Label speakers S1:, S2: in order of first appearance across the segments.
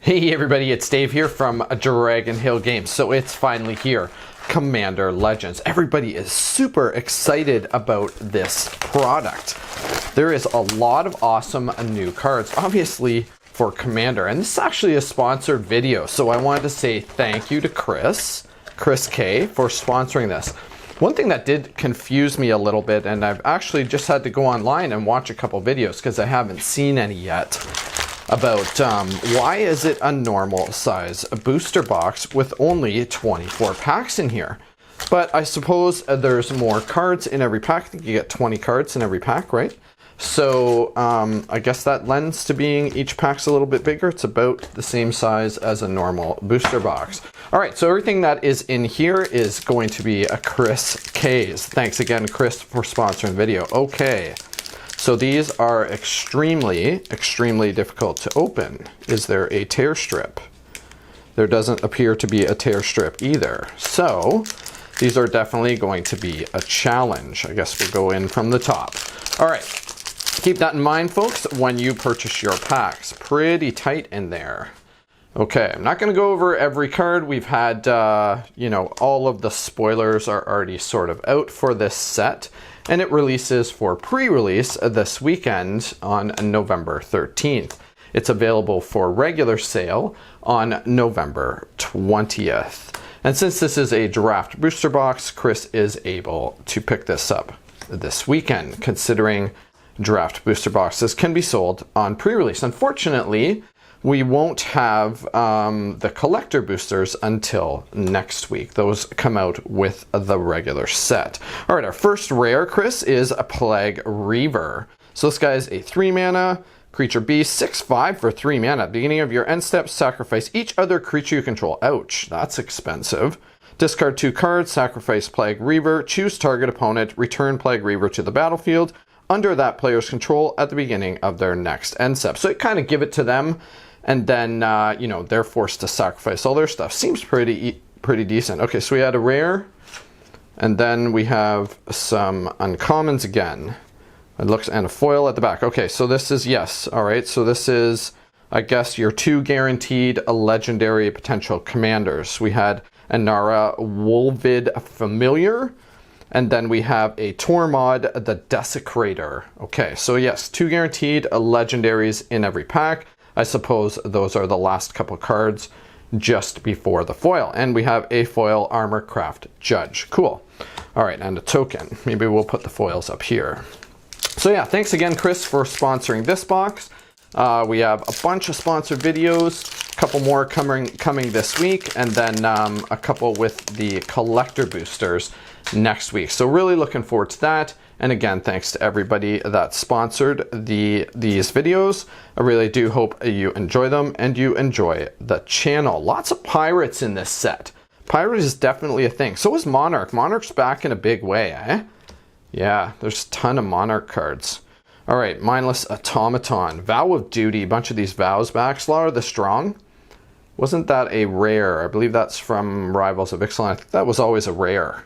S1: Hey everybody, it's Dave here from Dragonhill Games. So it's finally here, Commander Legends. Everybody is super excited about this product. There is a lot of awesome new cards, obviously, for Commander. And this is actually a sponsored video. So I wanted to say thank you to Chris K, for sponsoring this. One thing that did confuse me a little bit, and I've actually just had to go online and watch a couple videos because I haven't seen any yet, about why is it a normal size booster box with only 24 packs in here. But I suppose there's more cards in every pack. I think you get 20 cards in every pack, right? So I guess that lends to being each pack's a little bit bigger. It's about the same size as a normal booster box. All right, so everything that is in here is going to be a Chris K's. Thanks again, Chris, for sponsoring the video. Okay. So these are extremely difficult to open. Is there a tear strip? There doesn't appear to be a tear strip either. So these are definitely going to be a challenge. I guess we'll go in from the top. All right, keep that in mind, folks, when you purchase your packs. Pretty tight in there. Okay, I'm not going to go over every card. We've had, all of the spoilers are already sort of out for this set. And it releases for pre-release this weekend on November 13th. It's available for regular sale on November 20th. And since this is a draft booster box, Chris is able to pick this up this weekend, considering draft booster boxes can be sold on pre-release. Unfortunately, we won't have the collector boosters until next week. Those come out with the regular set. All right, our first rare, Chris, is a Plague Reaver. So this guy is a 3-mana creature beast, 6/5 for 3 mana. Beginning of your end step, sacrifice each other creature you control. Ouch, that's expensive. Discard 2 cards, sacrifice Plague Reaver, choose target opponent, return Plague Reaver to the battlefield under that player's control at the beginning of their next end step. So you kind of give it to them, and then, they're forced to sacrifice all their stuff. Seems pretty decent. Okay, so we had a rare, and then we have some uncommons again. It looks, and a foil at the back. Okay, so this is, yes, all right, so this is, I guess, your 2 guaranteed legendary potential commanders. We had Anara Wolvid Familiar, and then we have a Tormod the Desecrator. Okay, so yes, 2 guaranteed legendaries in every pack. I suppose those are the last couple cards just before the foil. And we have a foil Armorcraft Judge. Cool. All right, and a token. Maybe we'll put the foils up here. So yeah, thanks again, Chris, for sponsoring this box. We have a bunch of sponsored videos, a couple more coming this week, and then a couple with the collector boosters next week. So really looking forward to that. And again, thanks to everybody that sponsored these videos. I really do hope you enjoy them and you enjoy the channel. Lots of pirates in this set. Pirate is definitely a thing. So is Monarch. Monarch's back in a big way, eh? Yeah, there's a ton of Monarch cards. All right, Mindless Automaton. Vow of Duty. A bunch of these vows back. Slaughter the Strong. Wasn't that a rare? I believe that's from Rivals of Ixalan. I think that was always a rare.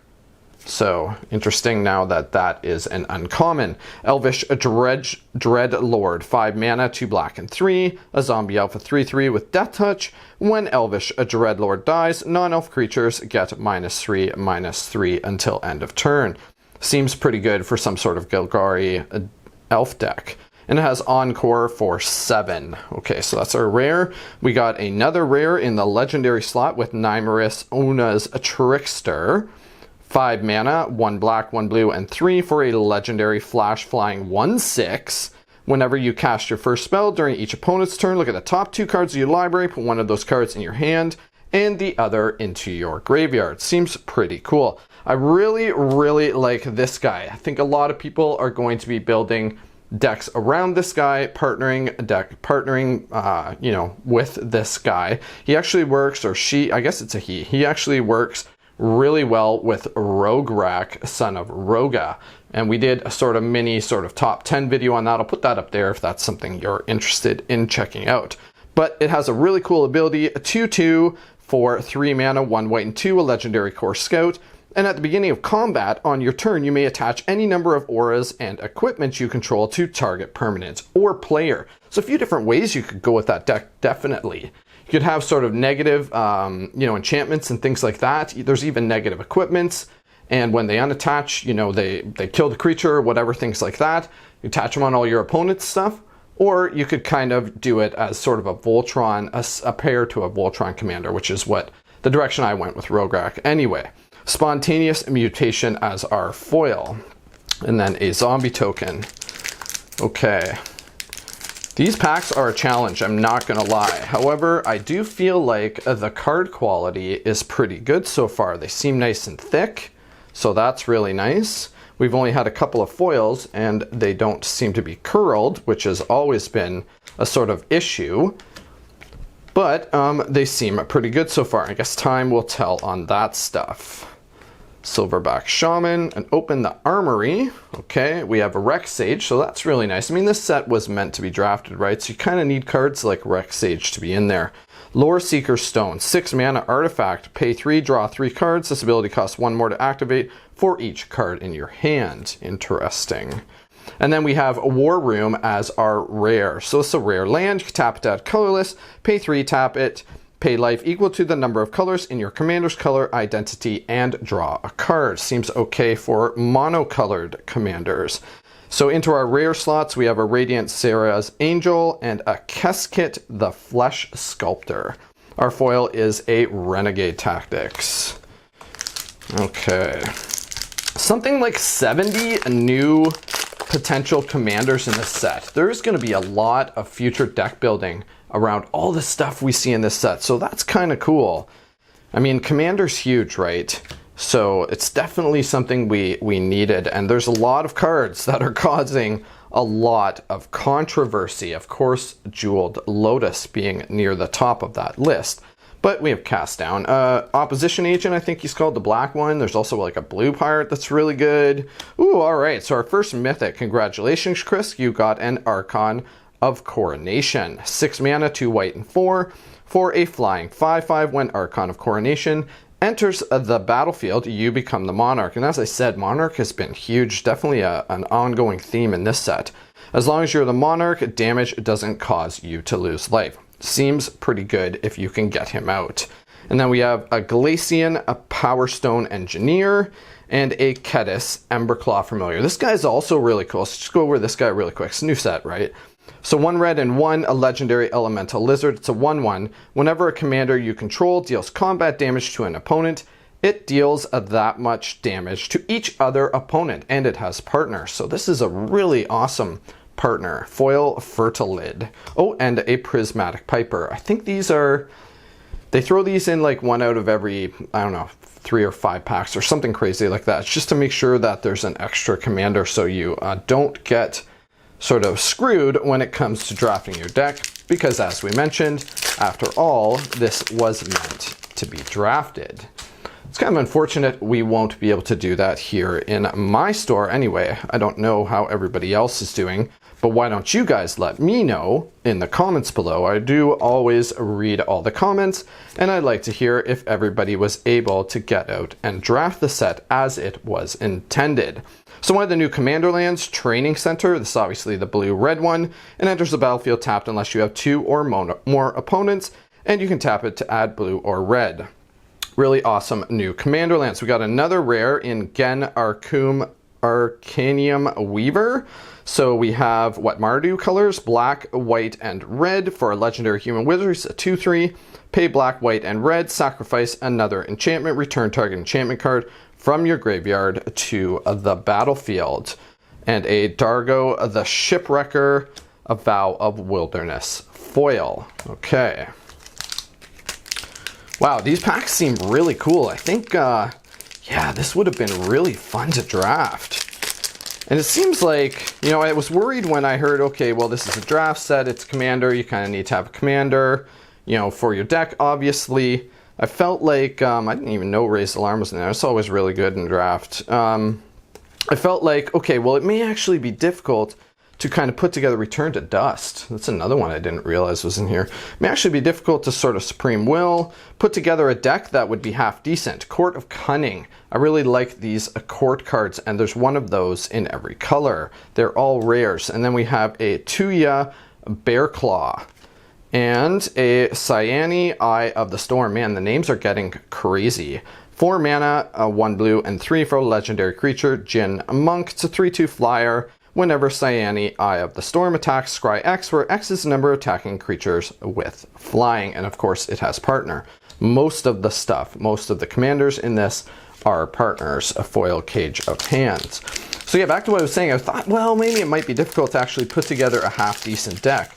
S1: So, interesting now that that is an uncommon. Elvish Dreadlord, 5 mana, 2 black and 3. A zombie alpha 3/3 with Death Touch. When Elvish Dreadlord dies, non-elf creatures get -3/-3 until end of turn. Seems pretty good for some sort of Golgari elf deck. And it has Encore for 7. Okay, so that's our rare. We got another rare in the legendary slot with Nymeris Una's Trickster. 5 mana, 1 black, 1 blue, and 3 for a legendary flash flying 1/6. Whenever you cast your first spell during each opponent's turn, look at the top 2 cards of your library, put one of those cards in your hand, and the other into your graveyard. Seems pretty cool. I really like this guy. I think a lot of people are going to be building decks around this guy, partnering with this guy. He actually works, or she, I guess it's a he. He actually works really well with Rograk, son of Roga. And we did a sort of top 10 video on that. I'll put that up there if that's something you're interested in checking out. But it has a really cool ability, a 2/2 for 3 mana, 1 white and 2, a legendary core scout. And at the beginning of combat, on your turn, you may attach any number of auras and equipment you control to target permanent or player. So a few different ways you could go with that deck, definitely. You could have sort of negative, enchantments and things like that. There's even negative equipments. And when they unattach, they kill the creature or whatever, things like that. You attach them on all your opponent's stuff. Or you could kind of do it as sort of a Voltron, a pair to a Voltron commander, which is what the direction I went with Rograk. Anyway, spontaneous mutation as our foil. And then a zombie token. Okay. These packs are a challenge, I'm not going to lie. However, I do feel like the card quality is pretty good so far. They seem nice and thick, so that's really nice. We've only had a couple of foils, and they don't seem to be curled, which has always been a sort of issue. But they seem pretty good so far. I guess time will tell on that stuff. Silverback Shaman, and open the armory. Okay, we have a Rex Sage, so that's really nice. I mean, this set was meant to be drafted, right? So you kind of need cards like Rex Sage to be in there. Lore Seeker Stone, 6 mana artifact. Pay 3, draw 3 cards. This ability costs 1 more to activate for each card in your hand. Interesting. And then we have War Room as our rare. So it's a rare land. You can tap it to add colorless. Pay 3, tap it. Pay life equal to the number of colors in your commander's color identity and draw a card. Seems okay for monocolored commanders. So into our rare slots, we have a Radiant Sarah's Angel and a Keskit the Flesh Sculptor. Our foil is a Renegade Tactics. Okay. Something like 70 new potential commanders in this set. There's going to be a lot of future deck building around all the stuff we see in this set, so that's kind of cool. I mean, Commander's huge, right? So it's definitely something we needed, and there's a lot of cards that are causing a lot of controversy. Of course, Jeweled Lotus being near the top of that list. But we have Cast Down. Opposition Agent, I think he's called, the black one. There's also like a blue pirate that's really good. Ooh, all right, so our first mythic. Congratulations, Chris. You got an Archon of Coronation. 6 mana, 2 white and 4 for a flying 5/5. When Archon of Coronation enters the battlefield, you become the Monarch. And as I said, Monarch has been huge. Definitely an ongoing theme in this set. As long as you're the Monarch, damage doesn't cause you to lose life. Seems pretty good if you can get him out. And then we have a Glacian, a Power Stone Engineer, and a Kedis Emberclaw Familiar. This guy's also really cool. Let's just go over this guy really quick. It's a new set, right? So 1 red and 1, a legendary elemental lizard. It's a 1/1. Whenever a commander you control deals combat damage to an opponent, it deals that much damage to each other opponent, and it has partner. So this is a really awesome partner. Foil Fertilid. Oh, and a Prismatic Piper. I think these are, they throw these in like 1 out of every, I don't know, 3 or 5 packs or something crazy like that. It's just to make sure that there's an extra commander so you don't get sort of screwed when it comes to drafting your deck, because as we mentioned, after all, this was meant to be drafted. It's kind of unfortunate we won't be able to do that here in my store anyway. I don't know how everybody else is doing, but why don't you guys let me know in the comments below? I do always read all the comments, and I'd like to hear if everybody was able to get out and draft the set as it was intended. So one of the new Commander lands, Training Center, this is obviously the blue-red one, and enters the battlefield tapped unless you have 2 or more opponents, and you can tap it to add blue or red. Really awesome new Commander lands. We got another rare in Gen Arcanium Weaver. So we have, Mardu colors, black, white, and red for a legendary human wizard, a 2/3. Pay black, white, and red, sacrifice another enchantment, return target enchantment card from your graveyard to the battlefield. And a Dargo the Shipwrecker, a Vow of Wilderness foil. Okay. Wow, these packs seem really cool. I think, yeah, this would have been really fun to draft. And it seems like, you know, I was worried when I heard, okay, well, this is a draft set, it's Commander, you kind of need to have a Commander, you know, for your deck, obviously. I felt like, I didn't even know Raised Alarm was in there. It's always really good in draft. I felt like, okay, well, it may actually be difficult to kind of put together Return to Dust. That's another one I didn't realize was in here. It may actually be difficult to sort of Supreme Will, put together a deck that would be half decent. Court of Cunning. I really like these court cards, and there's one of those in every color. They're all rares. And then we have a Tuya Bearclaw. And a Cyane, Eye of the Storm. Man, the names are getting crazy. 4 mana, 1 blue, and 3 for a legendary creature, Jin Monk. It's a 3/2 flyer. Whenever Cyane, Eye of the Storm attacks, scry X, where X is the number of attacking creatures with flying. And of course, it has partner. Most of the stuff, most of the commanders in this are partners, a foil Cage of Hands. So yeah, back to what I was saying, I thought, well, maybe it might be difficult to actually put together a half-decent deck.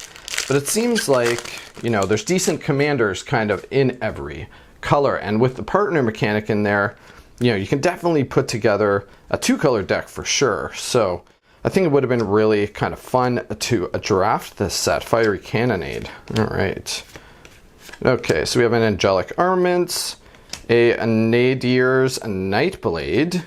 S1: But it seems like, you know, there's decent commanders kind of in every color. And with the partner mechanic in there, you know, you can definitely put together a 2-color deck for sure. So I think it would have been really kind of fun to draft this set. Fiery Cannonade. All right. Okay, so we have an Angelic Armaments, a Nadir's Nightblade,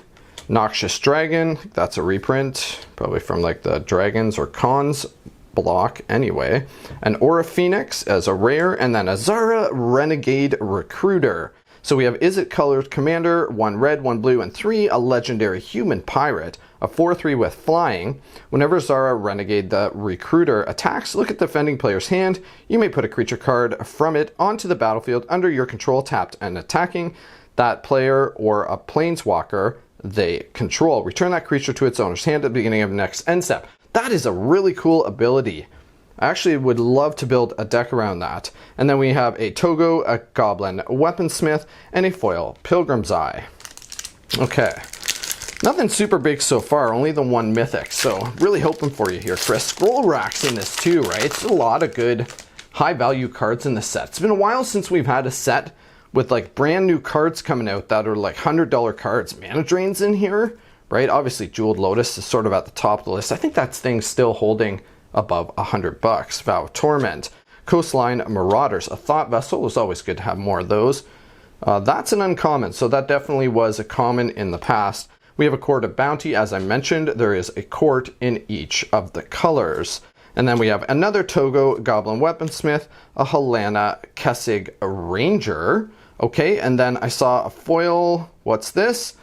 S1: Noxious Dragon, that's a reprint, probably from like the Dragons or Cons block anyway, an Aura Phoenix as a rare, and then a Zara Renegade Recruiter. So we have Izzet Colored Commander, 1 red, 1 blue, and 3, a legendary human pirate, a 4/3 with flying. Whenever Zara Renegade the Recruiter attacks, look at the defending player's hand. You may put a creature card from it onto the battlefield under your control tapped and attacking that player or a planeswalker they control. Return that creature to its owner's hand at the beginning of the next end step. That is a really cool ability. I actually would love to build a deck around that. And then we have a Togo, a Goblin Weaponsmith, and a foil Pilgrim's Eye. Okay. Nothing super big so far, only the 1 mythic. So really hoping for you here, Chris. Scroll Rack's in this too, right? It's a lot of good high value cards in this set. It's been a while since we've had a set with like brand new cards coming out that are like $100 cards. Mana Drain's in here, right? Obviously Jeweled Lotus is sort of at the top of the list. I think that thing's still holding above $100. Vow of Torment, Coastline Marauders, a Thought Vessel is always good to have more of those. That's an uncommon, so that definitely was a common in the past. We have a Court of Bounty, as I mentioned. There is a court in each of the colors. And then we have another Togo Goblin Weaponsmith, a Helena Kessig Ranger. Okay, and then I saw a foil, what's this?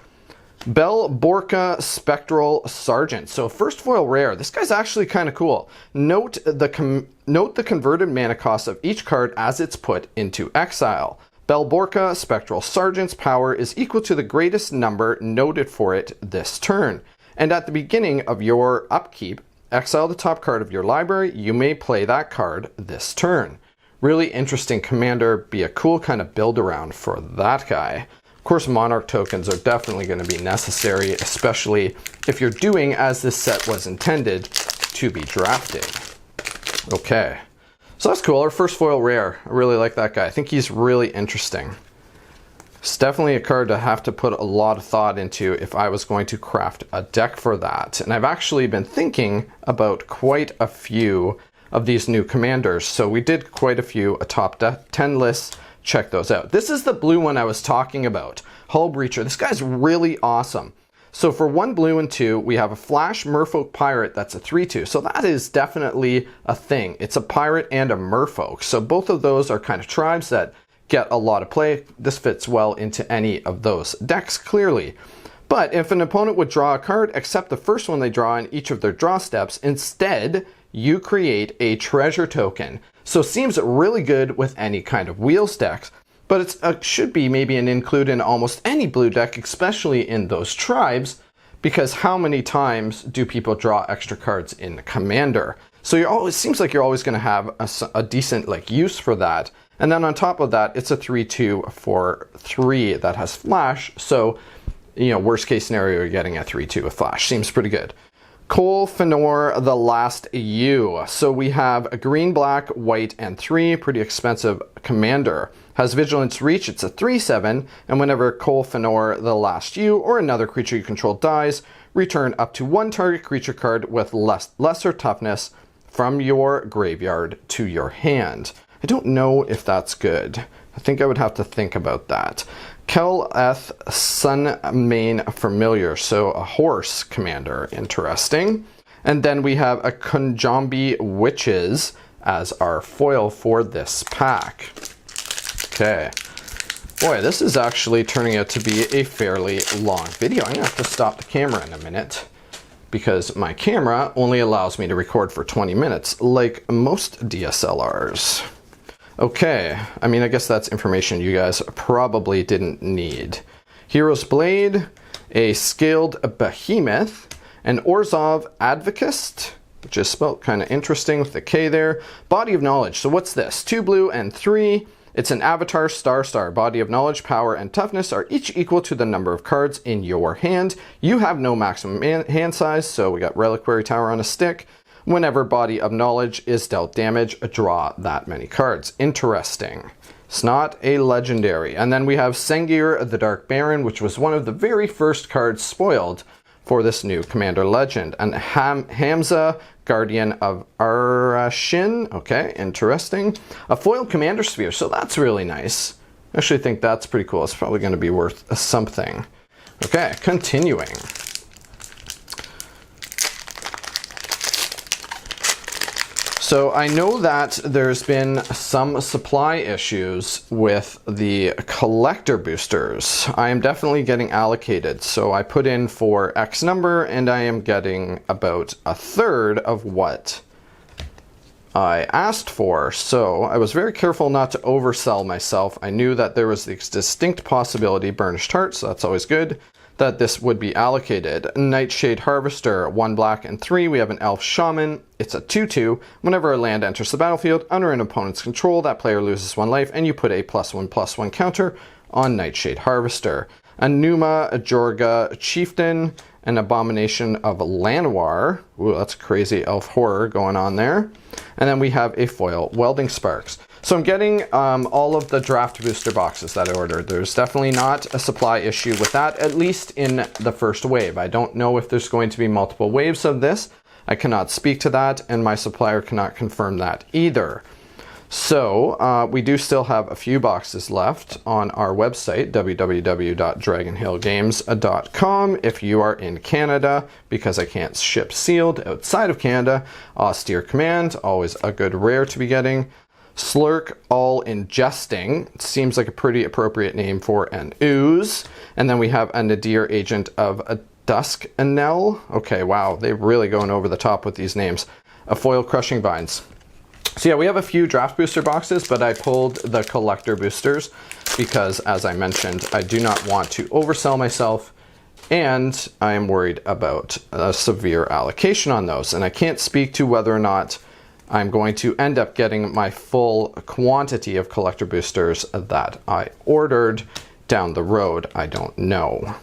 S1: Bell Borka Spectral Sergeant. So first foil rare. This guy's actually kind of cool. Note the converted mana cost of each card as it's put into exile. Bell Borka Spectral Sergeant's power is equal to the greatest number noted for it this turn. And at the beginning of your upkeep, exile the top card of your library. You may play that card this turn. Really interesting commander. Be a cool kind of build around for that guy. Of course, Monarch tokens are definitely going to be necessary, especially if you're doing as this set was intended to be drafted. Okay, so that's cool. Our first foil rare. I really like that guy. I think he's really interesting. It's definitely a card to have to put a lot of thought into if I was going to craft a deck for that. And I've actually been thinking about quite a few of these new commanders. So we did quite a few top 10 lists. Check those out. This is the blue one I was talking about. Hull Breacher. This guy's really awesome. So for 1 blue and 2, we have a Flash Merfolk Pirate that's a 3/2. So that is definitely a thing. It's a pirate and a merfolk. So both of those are kind of tribes that get a lot of play. This fits well into any of those decks, clearly. But if an opponent would draw a card, except the first one they draw in each of their draw steps, instead, you create a treasure token. So seems really good with any kind of wheels decks, but it should be maybe an include in almost any blue deck, especially in those tribes, because how many times do people draw extra cards in Commander? So it seems like you're always going to have a decent like use for that. And then on top of that, it's a 3/2 for 3 that has Flash. So, you know, worst case scenario, you're getting a 3/2 with Flash. Seems pretty good. Cole Fenor, The Last U. So we have a green, black, white, and 3. Pretty expensive commander. Has Vigilance Reach. It's a 3/7. And whenever Cole Fenor, The Last U, or another creature you control dies, return up to 1 target creature card with lesser toughness from your graveyard to your hand. I don't know if that's good. I think I would have to think about that. Kel'Eth Sunmane Familiar, so a horse commander, interesting. And then we have a Kunjambi Witches as our foil for this pack. Okay. Boy, this is actually turning out to be a fairly long video. I'm gonna have to stop the camera in a minute because my camera only allows me to record for 20 minutes, like most DSLRs. Okay, I mean, I guess that's information you guys probably didn't need. Hero's Blade, a Scaled Behemoth, an Orzhov Advocist, which is spelled kind of interesting with the K there. Body of Knowledge. So what's this? 2 blue and 3. It's an Avatar star. Body of Knowledge, power, and toughness are each equal to the number of cards in your hand. You have no maximum hand size, so we got Reliquary Tower on a stick. Whenever Body of Knowledge is dealt damage, draw that many cards. Interesting. It's not a legendary. And then we have Sengir the Dark Baron, which was one of the very first cards spoiled for this new Commander Legend. And Hamza, Guardian of Arashin. Okay, interesting. A foil Commander Sphere, so that's really nice. I actually think that's pretty cool. It's probably going to be worth something. Okay, continuing. So I know that there's been some supply issues with the collector boosters. I am definitely getting allocated. So I put in for X number and I am getting about a third of what I asked for. So I was very careful not to oversell myself. I knew that there was the distinct possibility, Burnished Heart, so that's always good, that this would be allocated. Nightshade Harvester, 1 black and 3. We have an Elf Shaman. It's a 2/2. Whenever a land enters the battlefield under an opponent's control, that player loses 1 life, and you put a +1/+1 counter on Nightshade Harvester. A Numa, a Jorga Chieftain, an Abomination of Llanowar. Ooh, that's crazy elf horror going on there. And then we have a foil Welding Sparks. So I'm getting all of the draft booster boxes that I ordered. There's definitely not a supply issue with that, at least in the first wave. I don't know if there's going to be multiple waves of this. I cannot speak to that, and my supplier cannot confirm that either. So we do still have a few boxes left on our website, www.dragonhillgames.com. If you are in Canada, because I can't ship sealed outside of Canada, Austere Command, always a good rare to be getting. Slurk All Ingesting, seems like a pretty appropriate name for an ooze. And then we have a Nadir Agent of a Dusk Anel. Okay, wow, they're really going over the top with these names. A foil Crushing Vines. So yeah, we have a few draft booster boxes, but I pulled the collector boosters because, as I mentioned, I do not want to oversell myself, and I am worried about a severe allocation on those. And I can't speak to whether or not I'm going to end up getting my full quantity of collector boosters that I ordered down the road. I don't know.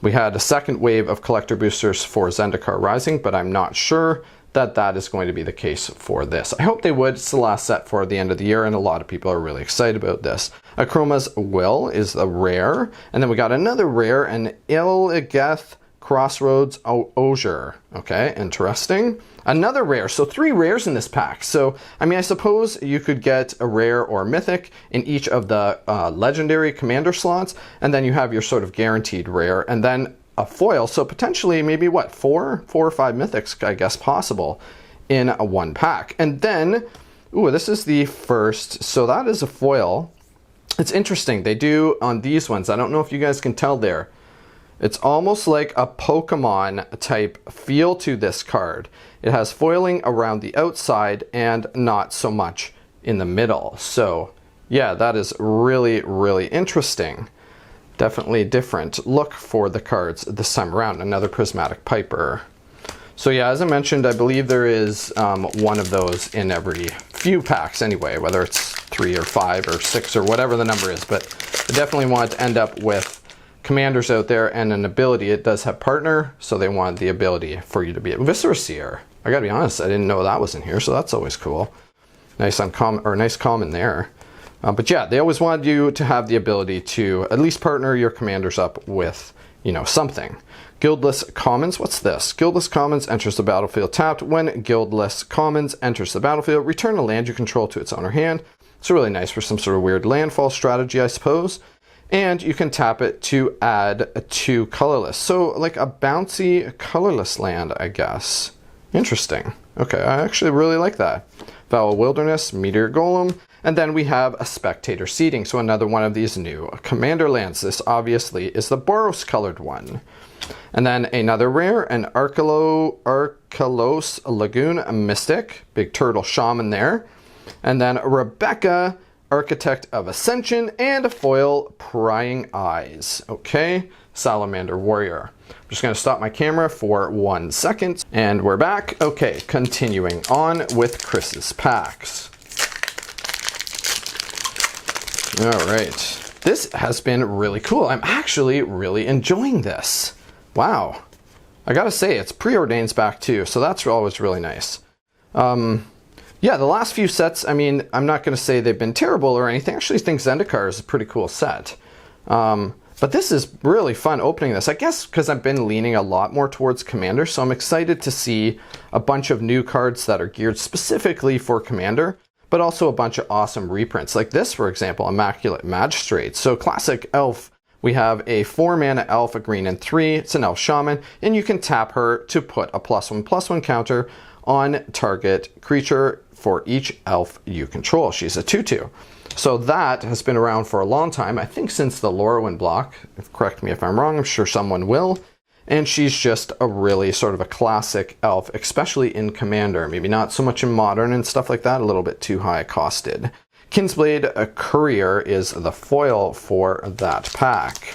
S1: We had a second wave of collector boosters for Zendikar Rising, but I'm not sure that that is going to be the case for this. I hope they would. It's the last set for the end of the year, and a lot of people are really excited about this. Akroma's Will is the rare, and then we got another rare, an Ilgeth Crossroads Osier. Okay, interesting. Another rare, so 3 rares in this pack. So, I mean, I suppose you could get a rare or mythic in each of the legendary commander slots, and then you have your sort of guaranteed rare, and then a foil. So potentially maybe what, 4 or 5 mythics, I guess, possible in a 1 pack. And then, ooh, this is the first, so that is a foil. It's interesting, they do on these ones, I don't know if you guys can tell there, it's almost like a Pokemon type feel to this card. It has foiling around the outside and not so much in the middle. So yeah, that is really, really interesting. Definitely different look for the cards this time around. Another Prismatic Piper. So yeah, as I mentioned, I believe there is one of those in every few packs anyway, whether it's 3 or 5 or 6 or whatever the number is. But I definitely want to end up with commanders out there and an ability. It does have partner, so they want the ability for you to be a Viscera Seer. I gotta be honest, I didn't know that was in here, so that's always cool. Nice uncommon, or nice common there. But yeah, they always wanted you to have the ability to at least partner your commanders up with, you know, something. Guildless Commons, what's this? Guildless Commons enters the battlefield tapped. When Guildless Commons enters the battlefield, return a land you control to its owner hand. It's really nice for some sort of weird landfall strategy, I suppose. And you can tap it to add 2 colorless. So like a bouncy colorless land, I guess. Interesting. Okay, I actually really like that. Foul Wilderness, Meteor Golem, and then we have a Spectator Seeding, so another one of these new commander lands. This obviously is the Boros colored one. And then another rare, an Arkelos Lagoon Mystic, big turtle shaman there. And then Rebecca, Architect of Ascension, and a foil Prying Eyes. Okay, Salamander Warrior. I'm just going to stop my camera for 1 second, and we're back. Okay, continuing on with Chris's packs. All right, this has been really cool. I'm actually really enjoying this. Wow, I gotta say, it's preordains back too, so that's always really nice. Yeah, the last few sets, I mean, I'm not going to say they've been terrible or anything. I actually think Zendikar is a pretty cool set. But this is really fun opening this. I guess because I've been leaning a lot more towards Commander, so I'm excited to see a bunch of new cards that are geared specifically for Commander, but also a bunch of awesome reprints. Like this, for example, Immaculate Magistrate. So classic elf. We have a 4-mana elf, a green and 3. It's an elf shaman, and you can tap her to put a +1/+1 counter on target creature for each elf you control. She's a 2/2. So that has been around for a long time, I think since the Lorwyn block. Correct me if I'm wrong, I'm sure someone will. And she's just a really sort of a classic elf, especially in Commander. Maybe not so much in Modern and stuff like that, a little bit too high costed. Kinsblade Courier is the foil for that pack.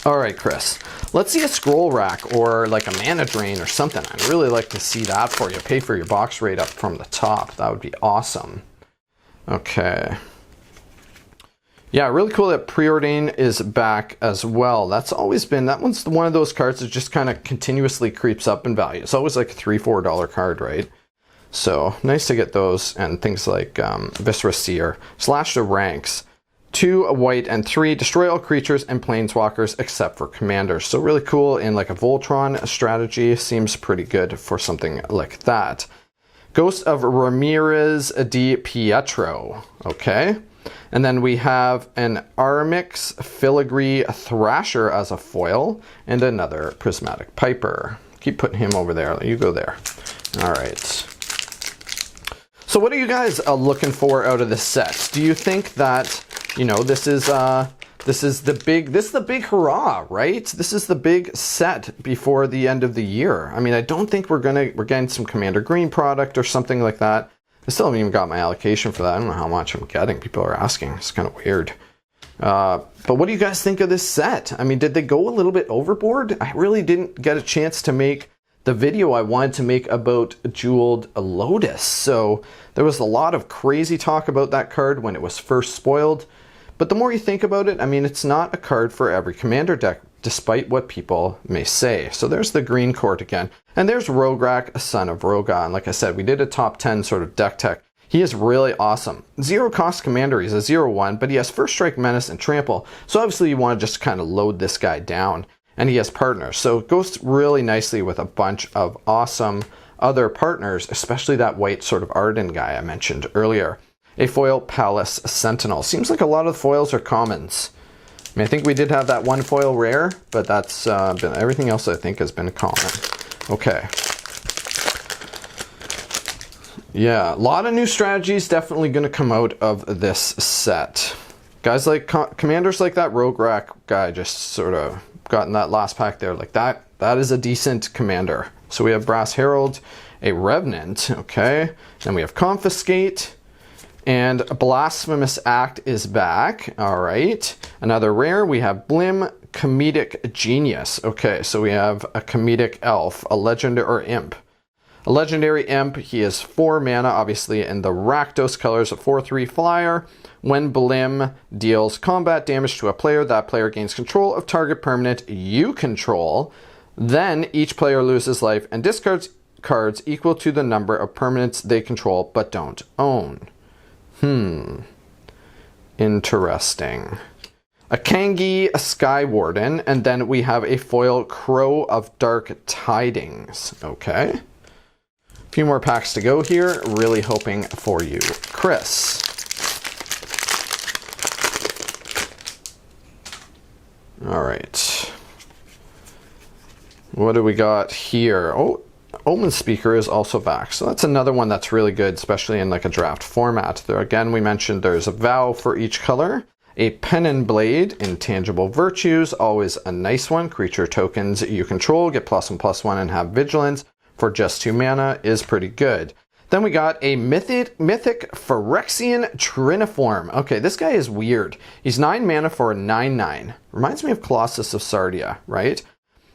S1: All right, Chris, let's see a scroll rack or like a mana drain or something. I'd really like to see that for you. Pay for your box rate up from the top. That would be awesome. Okay. Yeah, really cool that Preordain is back as well. That's always been, that one's one of those cards that just kind of continuously creeps up in value. It's always like a $3-4 card, right? So nice to get those, and things like Viscera Seer. Slash the ranks. 2 white and 3, destroy all creatures and planeswalkers except for commanders. So really cool in like a Voltron strategy. Seems pretty good for something like that. Ghost of Ramirez Di Pietro. Okay. And then we have an Armix Filigree Thrasher as a foil, and another Prismatic Piper. Keep putting him over there. You go there. All right. So what are you guys looking for out of this set? Do you think that, you know, this is the big hurrah, right? This is the big set before the end of the year. I mean, I don't think we're getting some Commander Green product or something like that. I still haven't even got my allocation for that. I don't know how much I'm getting. People are asking. It's kind of weird. But what do you guys think of this set? I mean, did they go a little bit overboard? I really didn't get a chance to make the video I wanted to make about Jeweled Lotus. So there was a lot of crazy talk about that card when it was first spoiled. But the more you think about it, I mean, it's not a card for every Commander deck, despite what people may say. So there's the green court again. And there's Rograk, Son of Rogan. Like I said, we did a top 10 sort of deck tech. He is really awesome. 0 cost commander, he's a 0/1, but he has First Strike, Menace, and Trample. So obviously you want to just kind of load this guy down. And he has partners. So it goes really nicely with a bunch of awesome other partners, especially that white sort of Arden guy I mentioned earlier. A foil Palace Sentinel. Seems like a lot of the foils are commons. I mean, I think we did have that one foil rare, but that's been everything else I think has been common. Okay. Yeah, a lot of new strategies definitely going to come out of this set. Guys like commanders like that Rograk guy just sort of got in that last pack there. Like that is a decent commander. So we have Brass Herald, a Revenant, okay. Then we have Confiscate. And Blasphemous Act is back. All right. Another rare, we have Blim, Comedic Genius. Okay, so we have a Comedic Elf, a legendary or imp. A legendary imp, he is 4 mana, obviously in the Rakdos colors, a 4/3 flyer. When Blim deals combat damage to a player, that player gains control of target permanent you control. Then each player loses life and discards cards equal to the number of permanents they control but don't own. Interesting. A Kangi, a Sky Warden, and then we have a foil Crow of Dark Tidings. Okay. A few more packs to go here. Really hoping for you, Chris. All right. What do we got here? Oh, Omen Speaker is also back, so that's another one that's really good, especially in like a draft format. There again, we mentioned there's a vow for each color. A Pennon Blade, Intangible Virtues, always a nice one. Creature tokens you control get +1/+1 and have Vigilance for just 2 mana is pretty good. Then we got a mythic Phyrexian Triniform. Okay, this guy is weird. He's 9 mana for a 9/9. Reminds me of Colossus of Sardia, right?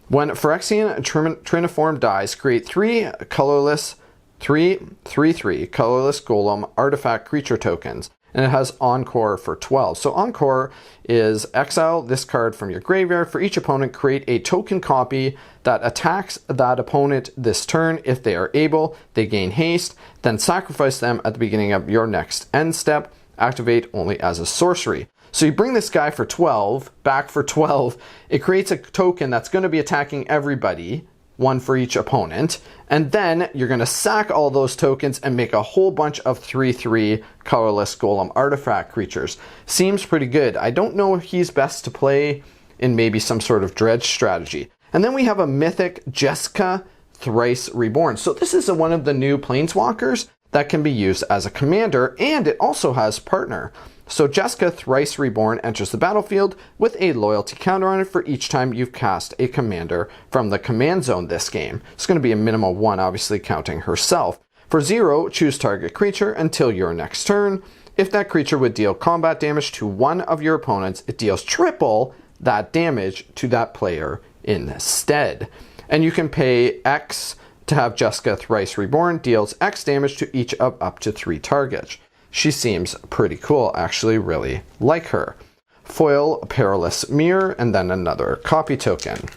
S1: When Phyrexian Triniform dies, create 3 colorless 3/3 colorless golem artifact creature tokens. And it has Encore for 12. So Encore is exile this card from your graveyard. For each opponent, create a token copy that attacks that opponent this turn. If they are able, they gain haste. Then sacrifice them at the beginning of your next end step. Activate only as a sorcery. So you bring this guy for 12, back for 12. It creates a token that's going to be attacking everybody. 1 for each opponent, and then you're going to sack all those tokens and make a whole bunch of 3/3 colorless golem artifact creatures. Seems pretty good. I don't know if he's best to play in maybe some sort of dredge strategy. And then we have a mythic Jessica Thrice Reborn. So this is one of the new planeswalkers that can be used as a commander, and it also has partner. So Jessica Thrice Reborn enters the battlefield with a loyalty counter on it for each time you've cast a commander from the command zone this game. It's going to be a minimum of 1, obviously counting herself. For 0, choose target creature until your next turn. If that creature would deal combat damage to one of your opponents, it deals triple that damage to that player instead. And you can pay X to have Jessica Thrice Reborn deals X damage to each of up to 3 targets. She seems pretty cool, actually really like her. Foil Perilous Mirror, and then another copy token.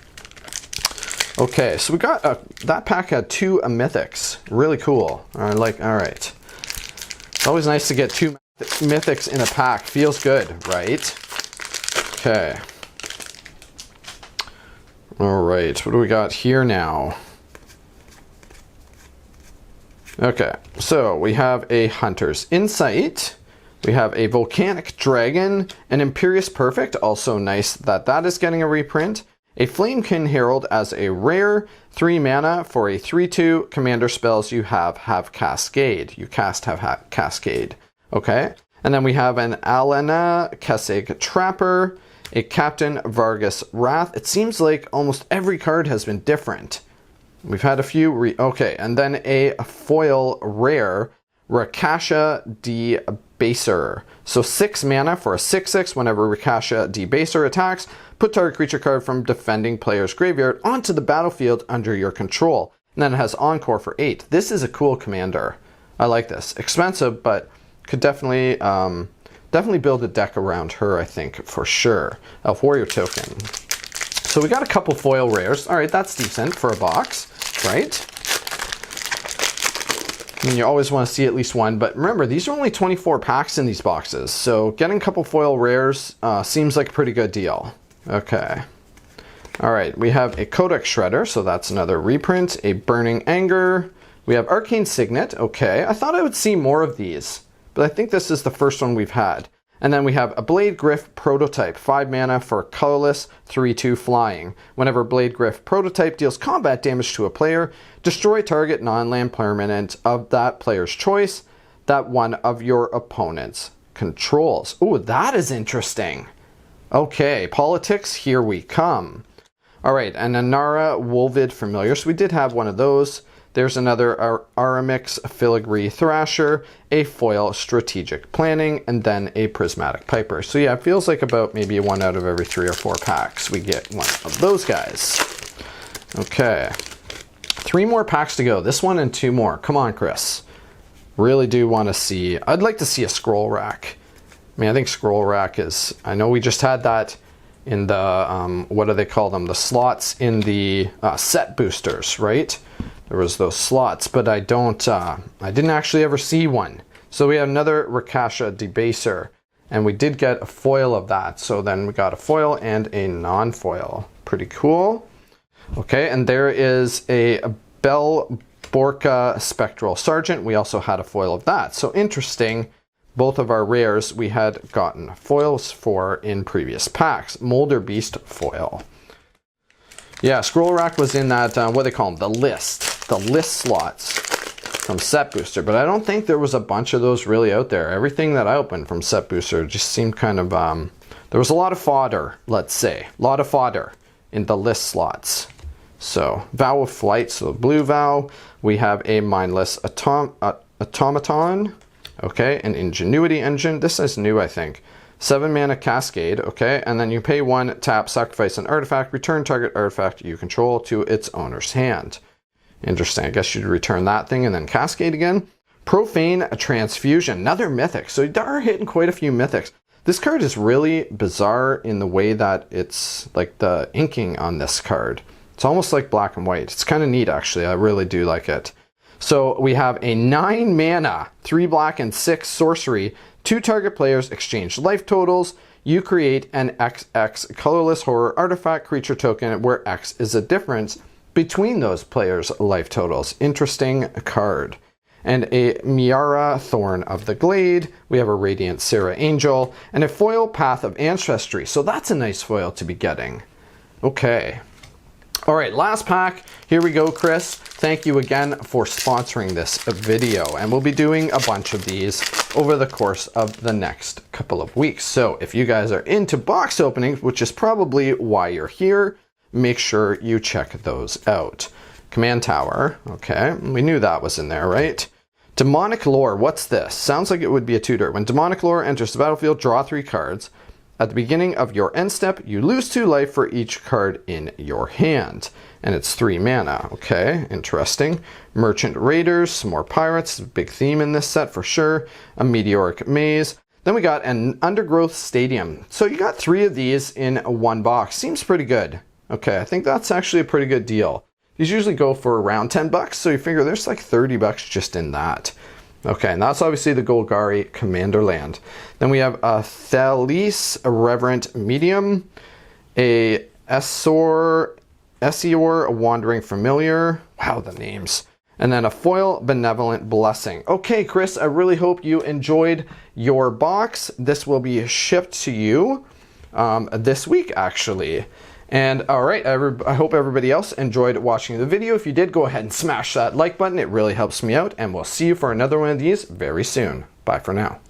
S1: Okay, so we got that pack had 2 mythics. Really cool. Alright. It's always nice to get 2 mythics in a pack. Feels good, right? Okay. Alright, what do we got here now? Okay, so we have a Hunter's Insight, we have a Volcanic Dragon, an Imperious Perfect, also nice that that is getting a reprint, a Flamekin Herald as a rare, 3 mana for a 3/2 commander spells you have Cascade. You cast have Cascade, okay? And then we have an Alena Kessig Trapper, a Captain Vargas Wrath. It seems like almost every card has been different. We've had a few, okay, and then a foil rare, Rakasha Debaser. So 6 mana for a 6/6 whenever Rakasha Debaser attacks, put target creature card from defending player's graveyard onto the battlefield under your control. And then it has Encore for 8. This is a cool commander. I like this. Expensive, but could definitely build a deck around her, I think, for sure. Elf Warrior token. So we got a couple foil rares. All right, that's decent for a box, right? I mean, you always want to see at least one, but remember, these are only 24 packs in these boxes, so getting a couple foil rares seems like a pretty good deal. Okay. All right, we have a Codex Shredder, so that's another reprint. A Burning Anger. We have Arcane Signet. Okay, I thought I would see more of these, but I think this is the first one we've had. And then we have a Blade Gryph Prototype, 5 mana for colorless, 3/2 flying. Whenever Blade Gryph Prototype deals combat damage to a player, destroy target non-land permanent of that player's choice that one of your opponents controls. Ooh, that is interesting. Okay, politics, here we come. All right, and Anara Wolvid Familiar. So we did have one of those. There's another Aramix Filigree Thrasher, a foil Strategic Planning, and then a Prismatic Piper. So yeah, it feels like about maybe 1 out of every 3 or 4 packs we get one of those guys. Okay, 3 more packs to go. This one and 2 more. Come on, Chris. Really do want to see, I'd like to see a Scroll Rack. I mean, I think Scroll Rack is, I know we just had that in the, what do they call them? The slots in the set boosters, right? There was those slots, but I didn't actually ever see one. So we have another Rakasha Debaser, and we did get a foil of that. So then we got a foil and a non-foil. Pretty cool. Okay, and there is a Bell Borka Spectral Sergeant. We also had a foil of that. So interesting. Both of our rares we had gotten foils for in previous packs. Molder Beast foil. Yeah, Scroll Rack was in that, what do they call them? The list slots from Set Booster. But I don't think there was a bunch of those really out there. Everything that I opened from Set Booster just seemed kind of, there was a lot of fodder, let's say. A lot of fodder in the list slots. So, Vow of Flight, so blue Vow. We have a Mindless Automaton. Okay, an Ingenuity Engine. This is new, I think. 7 mana Cascade, okay, and then you pay 1, tap, sacrifice an artifact, return target artifact you control to its owner's hand. Interesting, I guess you'd return that thing and then Cascade again. Profane Transfusion, another mythic, so you are hitting quite a few mythics. This card is really bizarre in the way that it's like the inking on this card. It's almost like black and white. It's kind of neat, actually, I really do like it. So we have a 9 mana, 3 black and 6 sorcery. 2 target players exchange life totals. You create an XX colorless horror artifact creature token where X is a difference between those players' life totals. Interesting card. And a Miara Thorn of the Glade. We have a Radiant Sarah Angel. And a foil Path of Ancestry. So that's a nice foil to be getting. Okay. All right, last pack. Here we go, Chris. Thank you again for sponsoring this video. And we'll be doing a bunch of these over the course of the next couple of weeks. So if you guys are into box openings, which is probably why you're here, make sure you check those out. Command Tower. Okay, we knew that was in there, right? Demonic Lore. What's this? Sounds like it would be a tutor. When Demonic Lore enters the battlefield, draw 3 cards. At the beginning of your end step, you lose 2 life for each card in your hand. And it's 3 mana. Okay, interesting. Merchant Raiders, some more pirates, big theme in this set for sure. A Meteoric Maze. Then we got an Undergrowth Stadium. So you got 3 of these in one box. Seems pretty good. Okay, I think that's actually a pretty good deal. These usually go for around 10 bucks, so you figure there's like 30 bucks just in that. Okay, and that's obviously the Golgari Commander land. Then we have a Thalis Reverent Medium, a Essor, a Wandering Familiar. Wow, the names. And then a Foil Benevolent Blessing. Okay, Chris, I really hope you enjoyed your box. This will be shipped to you this week, actually. And all right, I hope everybody else enjoyed watching the video. If you did, go ahead and smash that like button. It really helps me out. And we'll see you for another one of these very soon. Bye for now.